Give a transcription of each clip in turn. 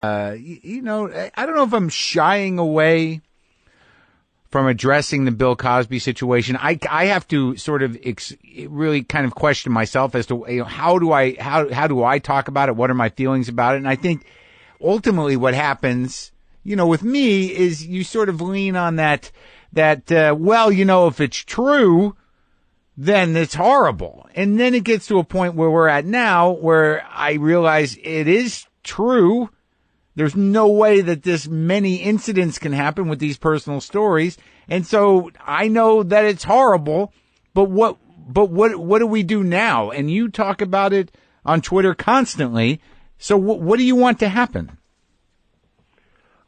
I don't know if I'm shying away from addressing the Bill Cosby situation. I have to sort of really kind of question myself as to how do I talk about it? What are my feelings about it? And I think ultimately what happens, with me is you sort of lean on that if it's true, then it's horrible. And then it gets to a point where we're at now where I realize it is true. There's no way that this many incidents can happen with these personal stories. And so I know that it's horrible, but what do we do now? And you talk about it on Twitter constantly. So what do you want to happen?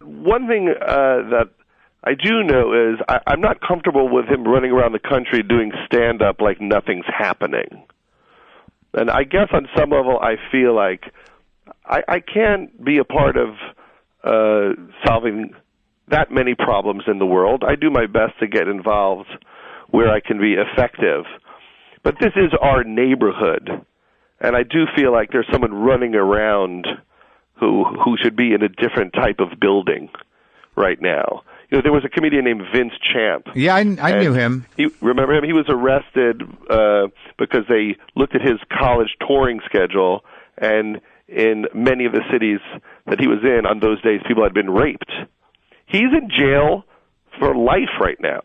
One thing that I do know is I'm not comfortable with him running around the country doing stand-up like nothing's happening. And I guess on some level I feel like I can't be a part of solving that many problems in the world. I do my best to get involved where I can be effective. But this is our neighborhood, and I do feel like there's someone running around who should be in a different type of building right now. There was a comedian named Vince Champ. Yeah, I knew him. Remember him? He was arrested because they looked at his college touring schedule, and in many of the cities that he was in on those days, people had been raped. He's in jail for life right now.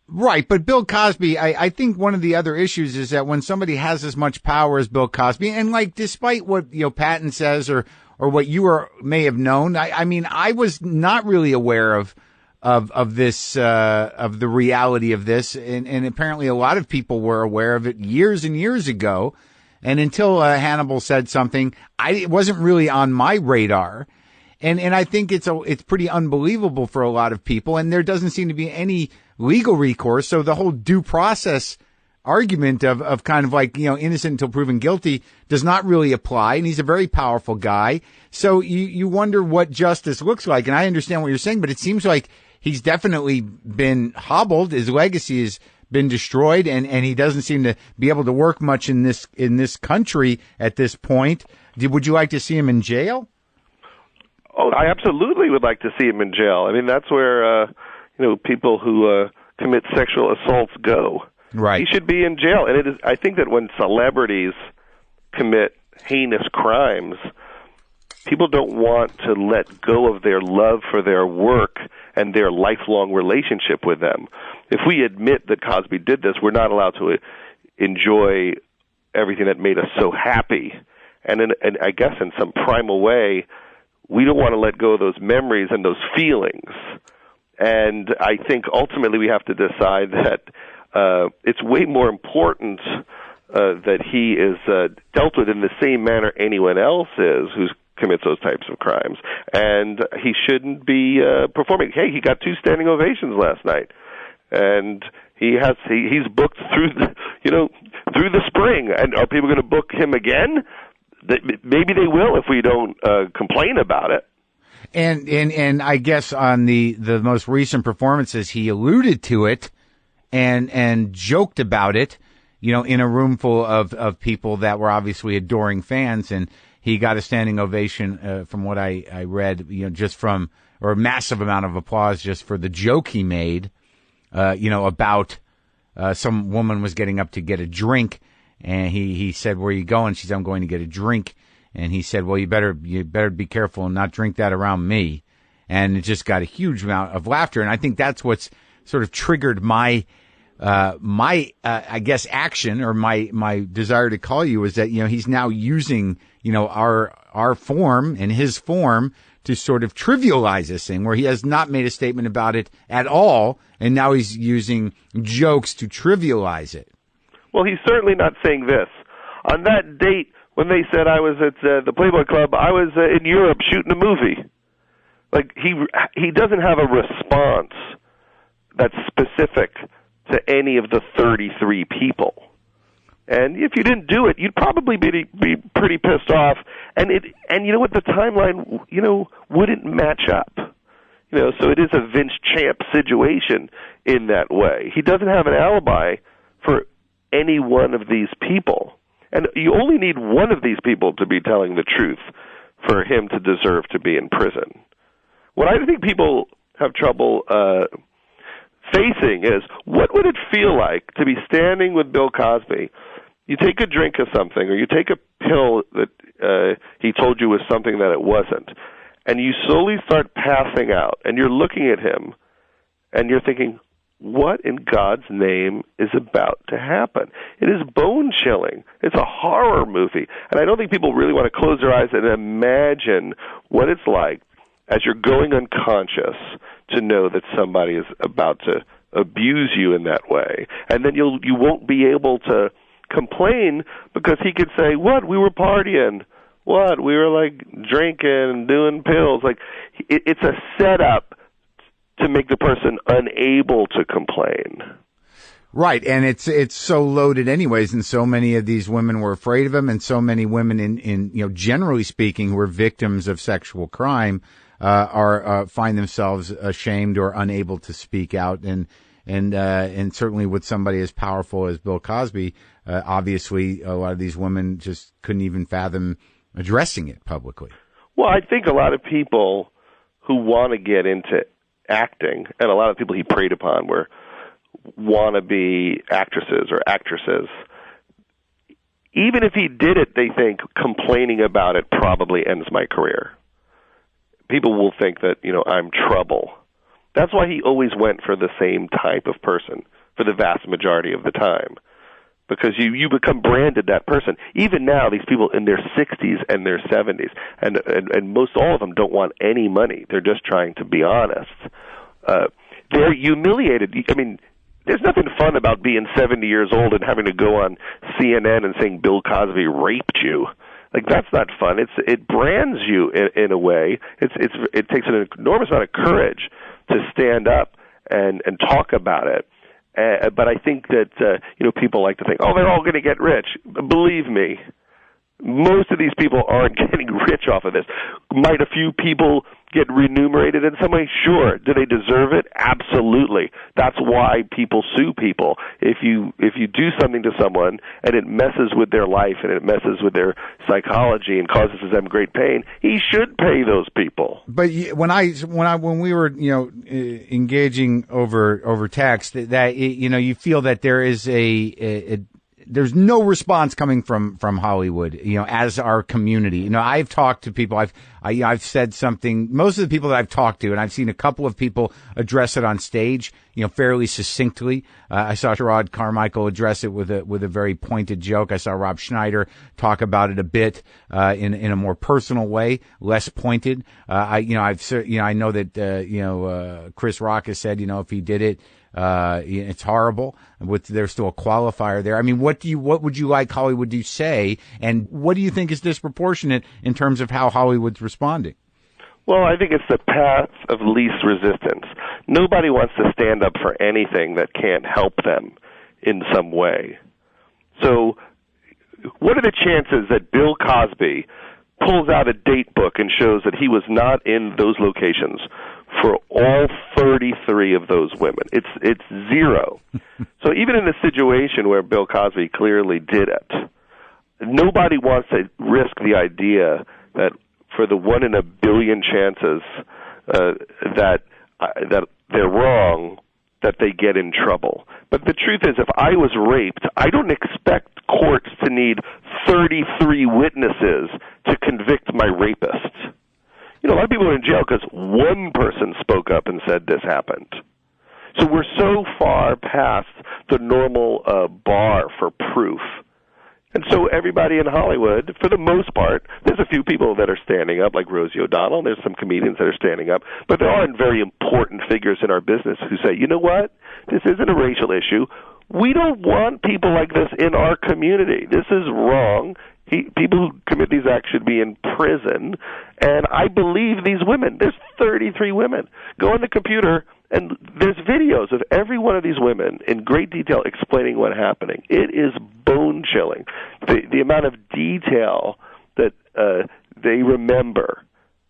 Right, but Bill Cosby, I think one of the other issues is that when somebody has as much power as Bill Cosby, and despite what Patton says or what you may have known, I was not really aware of this of the reality of this, and apparently a lot of people were aware of it years and years ago. And until Hannibal said something, it wasn't really on my radar. And I think it's pretty unbelievable for a lot of people. And there doesn't seem to be any legal recourse. So the whole due process argument of kind of innocent until proven guilty does not really apply. And he's a very powerful guy. So you wonder what justice looks like. And I understand what you're saying, but it seems like he's definitely been hobbled. His legacy is been destroyed, and he doesn't seem to be able to work much in this country at this point. Would you like to see him in jail? Oh, I absolutely would like to see him in jail. I mean, that's where people who commit sexual assaults go. Right. He should be in jail. And I think that when celebrities commit heinous crimes, people don't want to let go of their love for their work and their lifelong relationship with them. If we admit that Cosby did this, we're not allowed to enjoy everything that made us so happy. And I guess in some primal way, we don't want to let go of those memories and those feelings. And I think ultimately we have to decide that it's way more important that he is dealt with in the same manner anyone else is who commits those types of crimes. And he shouldn't be performing. Hey, he got 2 standing ovations last night. And he's booked through the spring. And are people going to book him again? Maybe they will if we don't complain about it. And I guess on the most recent performances, he alluded to it and joked about it, in a room full of people that were obviously adoring fans, and he got a standing ovation from what I read, or a massive amount of applause just for the joke he made, about some woman was getting up to get a drink, and he said, "Where are you going?" She said, "I'm going to get a drink." And he said, "Well, you better be careful and not drink that around me." And it just got a huge amount of laughter. And I think that's what's sort of triggered my I guess action, or my desire to call you, is that, he's now using, our form and his form to sort of trivialize this thing, where he has not made a statement about it at all. And now he's using jokes to trivialize it. Well, he's certainly not saying this. On that date, when they said I was at the Playboy Club, I was in Europe shooting a movie. Like, he doesn't have a response that's specific to any of the 33 people. And if you didn't do it, you'd probably be pretty pissed off. And you know what, the timeline, wouldn't match up. So it is a Vince Champ situation in that way. He doesn't have an alibi for any one of these people. And you only need one of these people to be telling the truth for him to deserve to be in prison. What I think people have trouble facing is, what would it feel like to be standing with Bill Cosby? You take a drink of something, or you take a pill that he told you was something that it wasn't, and you slowly start passing out, and you're looking at him, and you're thinking, what in God's name is about to happen? It is bone-chilling. It's a horror movie. And I don't think people really want to close their eyes and imagine what it's like as you're going unconscious to know that somebody is about to abuse you in that way. And then you won't be able to complain because he could say, what, we were partying. What, we were like drinking and doing pills. Like, it's a setup to make the person unable to complain. Right, and it's so loaded anyways, and so many of these women were afraid of him, and so many women in generally speaking, who are victims of sexual crime, find themselves ashamed or unable to speak out, and certainly with somebody as powerful as Bill Cosby, obviously a lot of these women just couldn't even fathom addressing it publicly. Well, I think a lot of people who want to get into acting, and a lot of people he preyed upon were wannabe actresses or actresses. Even if he did it, they think complaining about it probably ends my career. People will think that, I'm trouble. That's why he always went for the same type of person for the vast majority of the time, because you become branded that person. Even now, these people in their 60s and their 70s, and most all of them don't want any money. They're just trying to be honest. They're humiliated. I mean, there's nothing fun about being 70 years old and having to go on CNN and saying Bill Cosby raped you. Like, that's not fun. It brands you in a way. It takes an enormous amount of courage to stand up and talk about it. But I think that people like to think, oh, they're all going to get rich. Believe me, most of these people aren't getting rich off of this. Might a few people get remunerated in some way? Sure. Do they deserve it? Absolutely. That's why people sue people. If you do something to someone and it messes with their life and it messes with their psychology and causes them great pain, he should pay those people. But when we were engaging over text, that you feel that there is there's no response coming from Hollywood, as our community. I've talked to people. I've said something. Most of the people that I've talked to, and I've seen a couple of people address it on stage, fairly succinctly. I saw Gerard Carmichael address it with a very pointed joke. I saw Rob Schneider talk about it a bit in a more personal way, less pointed. I know that Chris Rock has said, if he did it, it's horrible. There's still a qualifier there. I mean, what would you like Hollywood to say, and what do you think is disproportionate in terms of how Hollywood's responding? Well, I think it's the path of least resistance. Nobody wants to stand up for anything that can't help them in some way. So what are the chances that Bill Cosby pulls out a date book and shows that he was not in those locations for all 33 of those women? It's zero. So even in a situation where Bill Cosby clearly did it, nobody wants to risk the idea that for the 1 in a billion chances that they're wrong, that they get in trouble. But the truth is, if I was raped, I don't expect courts to need 33 witnesses to convict my rapist. A lot of people are in jail because one person spoke up and said this happened. So we're so far past the normal bar for proof. And so everybody in Hollywood, for the most part, there's a few people that are standing up, like Rosie O'Donnell. There's some comedians that are standing up. But there aren't very important figures in our business who say, you know what? This isn't a racial issue. We don't want people like this in our community. This is wrong. People who commit these acts should be in prison. And I believe these women. There's 33 women. Go on the computer, and there's videos of every one of these women in great detail explaining what's happening. It is bone-chilling. The amount of detail that they remember.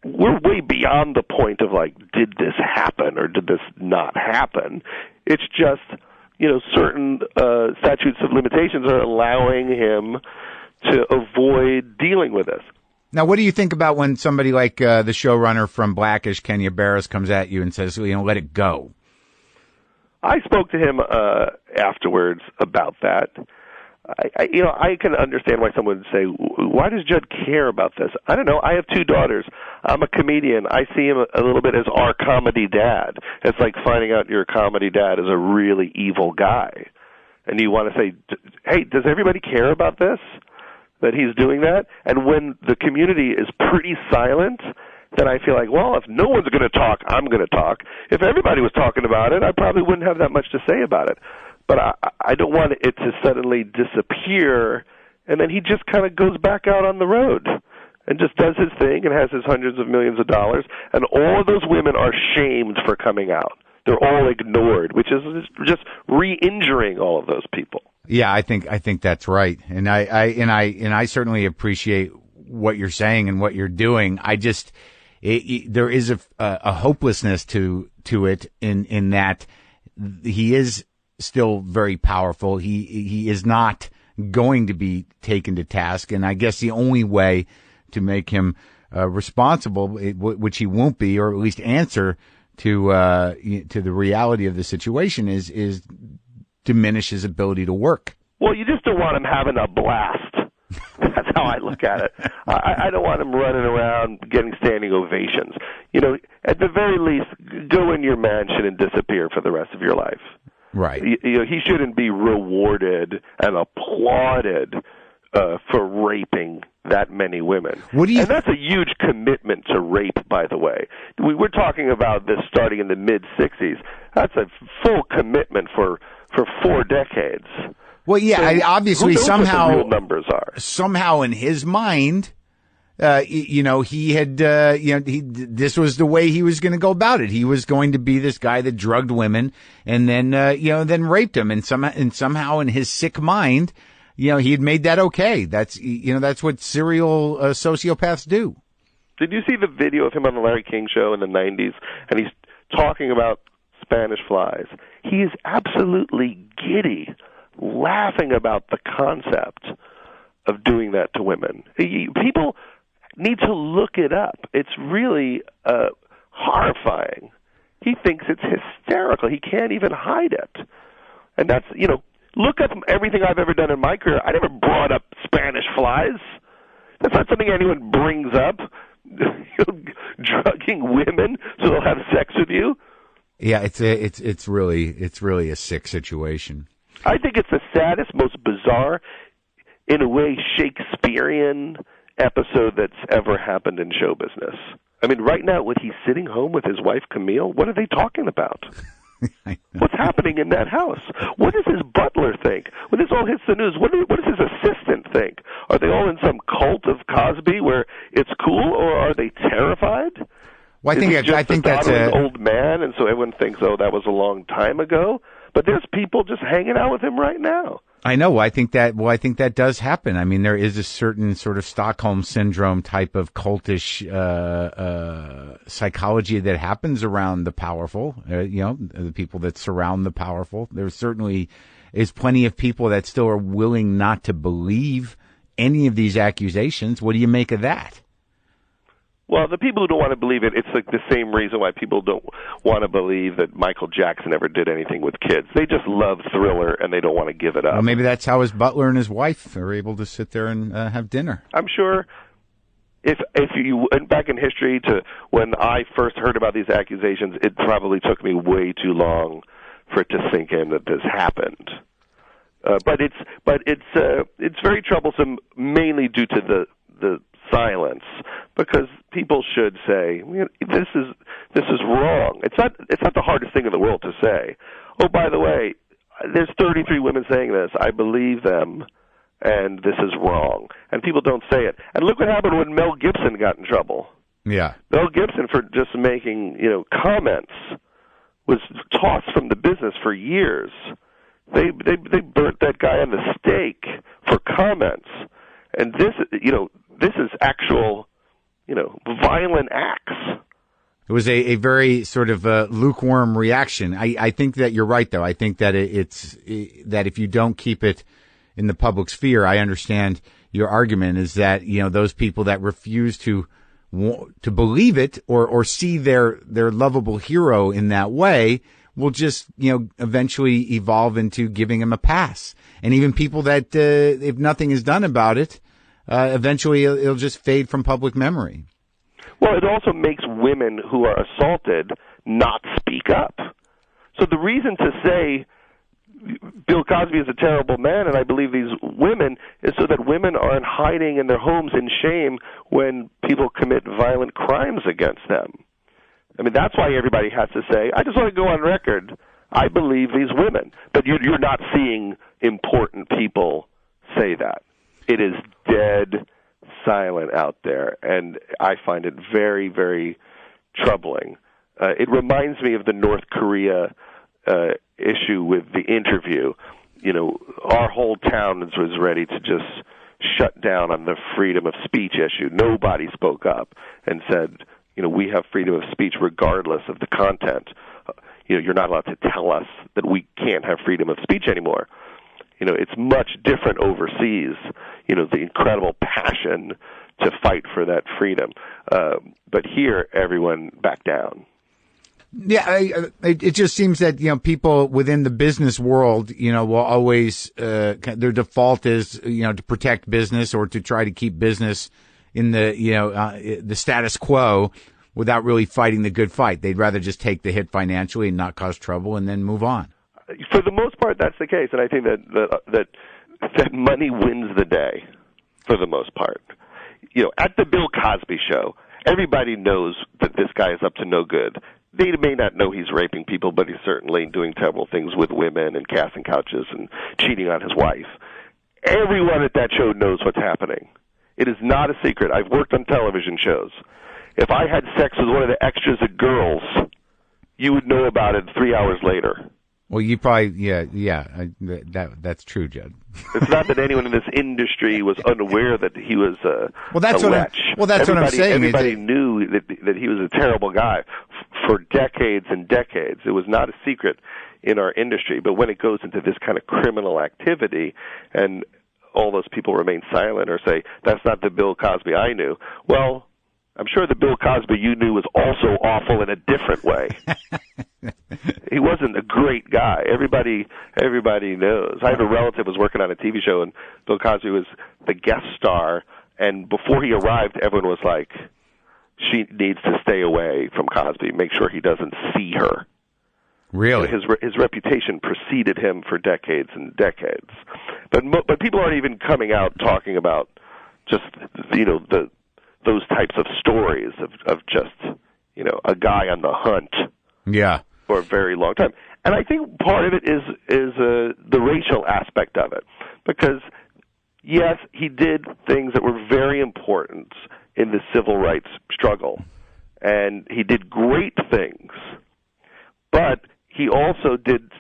We're way beyond the point of, like, did this happen or did this not happen? It's just, certain statutes of limitations are allowing him to avoid dealing with this. Now, what do you think about when somebody like the showrunner from Blackish, Kenya Barris, comes at you and says, let it go? I spoke to him afterwards about that. I can understand why someone would say, why does Judd care about this? I don't know. I have 2 daughters. I'm a comedian. I see him a little bit as our comedy dad. It's like finding out your comedy dad is a really evil guy. And you want to say, hey, does everybody care about this, that he's doing that? And when the community is pretty silent, then I feel like, well, if no one's going to talk, I'm going to talk. If everybody was talking about it, I probably wouldn't have that much to say about it. But I don't want it to suddenly disappear, and then he just kind of goes back out on the road and just does his thing and has his hundreds of millions of dollars, and all of those women are shamed for coming out. They're all ignored, which is just re-injuring all of those people. Yeah, I think that's right, and I certainly appreciate what you're saying and what you're doing. I just there is a hopelessness to it in that he is still very powerful. He is not going to be taken to task, and I guess the only way to make him responsible, which he won't be, or at least answer to the reality of the situation, is diminish his ability to work. Well, you just don't want him having a blast. That's how I look at it. I don't want him running around getting standing ovations. At the very least, go in your mansion and disappear for the rest of your life. Right. He shouldn't be rewarded and applauded for raping that many women. And that's a huge commitment to rape, by the way. We're talking about this starting in the mid-'60s. That's a full commitment for 4 decades. Well, yeah, so obviously who knows somehow what the real numbers are. Somehow in his mind, he had, this was the way he was going to go about it. He was going to be this guy that drugged women and then, then raped them. And somehow in his sick mind, he had made that okay. That's what serial sociopaths do. Did you see the video of him on the Larry King show in the 90s? And he's talking about Spanish flies. He is absolutely giddy, laughing about the concept of doing that to women. People need to look it up. It's really horrifying. He thinks it's hysterical. He can't even hide it. And that's, look up everything I've ever done in my career. I never brought up Spanish flies. That's not something anyone brings up. Drugging women so they'll have sex with you. Yeah, it's really a sick situation. I think it's the saddest, most bizarre, in a way, Shakespearean episode that's ever happened in show business. I mean, right now, when he's sitting home with his wife, Camille, what are they talking about? What's happening in that house? What does his butler think? When this all hits the news, what does his assistant think? Are they all in some cult of Cosby where it's cool, or are they terrified? Well, I think that's an old man, and so everyone thinks, oh, that was a long time ago. But there's people just hanging out with him right now. I know. I think that does happen. I mean, there is a certain sort of Stockholm syndrome type of cultish psychology that happens around the powerful. The people that surround the powerful. There certainly is plenty of people that still are willing not to believe any of these accusations. What do you make of that? Well, the people who don't want to believe it, it's like the same reason why people don't want to believe that Michael Jackson ever did anything with kids. They just love Thriller, and they don't want to give it up. Well, maybe that's how his butler and his wife are able to sit there and have dinner. I'm sure if you went back in history to when I first heard about these accusations, it probably took me way too long for it to sink in that this happened. But it's very troublesome, mainly due to the silence, because people should say, this is wrong. It's not the hardest thing in the world to say. Oh, by the way, there's 33 women saying this. I believe them, and this is wrong. And people don't say it. And look what happened when Mel Gibson got in trouble. Yeah. Mel Gibson, for just making comments, was tossed from the business for years. They burnt that guy on the stake for comments. And this is actual, violent acts. It was a very sort of lukewarm reaction. I think that you're right, though. I think that that if you don't keep it in the public sphere, I understand, your argument is that, those people that refuse to believe it or see their lovable hero in that way will just, eventually evolve into giving him a pass. And even people that, if nothing is done about it, eventually it'll just fade from public memory. Well, it also makes women who are assaulted not speak up. So the reason to say Bill Cosby is a terrible man, and I believe these women, is so that women aren't hiding in their homes in shame when people commit violent crimes against them. I mean, that's why everybody has to say, I just want to go on record, I believe these women. But you're not seeing important people say that. It is dead silent out there, and I find it very, very troubling. It reminds me of the North Korea issue with the interview. Our whole town was ready to just shut down on the freedom of speech issue. Nobody spoke up and said, we have freedom of speech regardless of the content. You're not allowed to tell us that we can't have freedom of speech anymore. It's much different overseas, the incredible passion to fight for that freedom. But here, everyone backed down. Yeah, it just seems that, people within the business world, will always, their default is, to protect business or to try to keep business in the status quo without really fighting the good fight. They'd rather just take the hit financially and not cause trouble and then move on. For the most part, that's the case, and I think that money wins the day for the most part. At the Bill Cosby show, everybody knows that this guy is up to no good. They may not know he's raping people, but he's certainly doing terrible things with women and casting couches and cheating on his wife. Everyone at that show knows what's happening. It is not a secret. I've worked on television shows. If I had sex with one of the extras at Girls, you would know about it 3 hours later. Well, you probably, that's true, Judd. It's not that anyone in this industry was unaware that he was a lech. That's what I'm saying. Everybody knew that he was a terrible guy for decades and decades. It was not a secret in our industry. But when it goes into this kind of criminal activity and all those people remain silent or say, that's not the Bill Cosby I knew, well, I'm sure the Bill Cosby you knew was also awful in a different way. He wasn't a great guy. Everybody knows. I have a relative who was working on a TV show, and Bill Cosby was the guest star, and before he arrived, everyone was like, she needs to stay away from Cosby, make sure he doesn't see her. Really? His reputation preceded him for decades and decades. But people aren't even coming out talking about just, those types of stories of just, a guy on the hunt. Yeah. For a very long time. And I think part of it is the racial aspect of it. Because, yes, he did things that were very important in the civil rights struggle. And he did great things. But he also did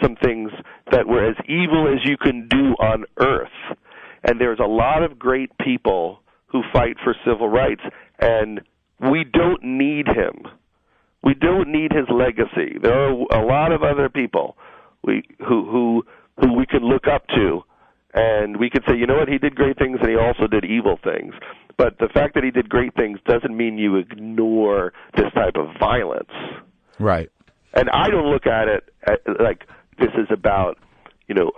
some things that were as evil as you can do on earth. And there's a lot of great people who fight for civil rights, and we don't need him. We don't need his legacy. There are a lot of other people who we can look up to, and we can say, you know what, he did great things and he also did evil things. But the fact that he did great things doesn't mean you ignore this type of violence. Right. And I don't look at it like this is about,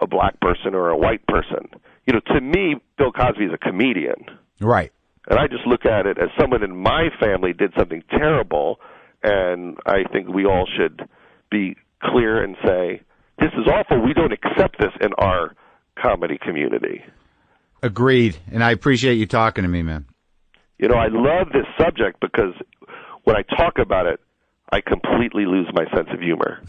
a black person or a white person. To me, Bill Cosby is a comedian. Right. And I just look at it as someone in my family did something terrible, and I think we all should be clear and say, this is awful. We don't accept this in our comedy community. Agreed. And I appreciate you talking to me, man. I love this subject because when I talk about it, I completely lose my sense of humor.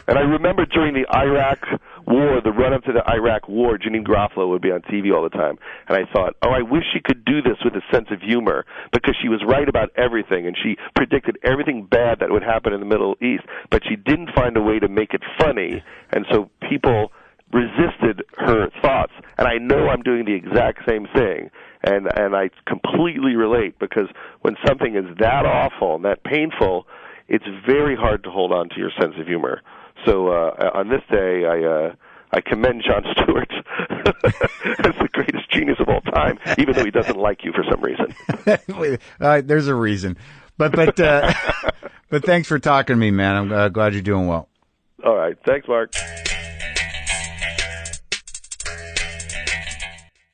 And I remember during the Iraq War, the run-up to the Iraq War, Janine Garofalo would be on TV all the time. And I thought, I wish she could do this with a sense of humor, because she was right about everything, and she predicted everything bad that would happen in the Middle East, but she didn't find a way to make it funny, and so people resisted her thoughts. And I know I'm doing the exact same thing, and I completely relate, because when something is that awful and that painful, it's very hard to hold on to your sense of humor. So on this day, I commend Jon Stewart as the greatest genius of all time, even though he doesn't like you for some reason. There's a reason. But thanks for talking to me, man. I'm glad you're doing well. All right. Thanks, Mark.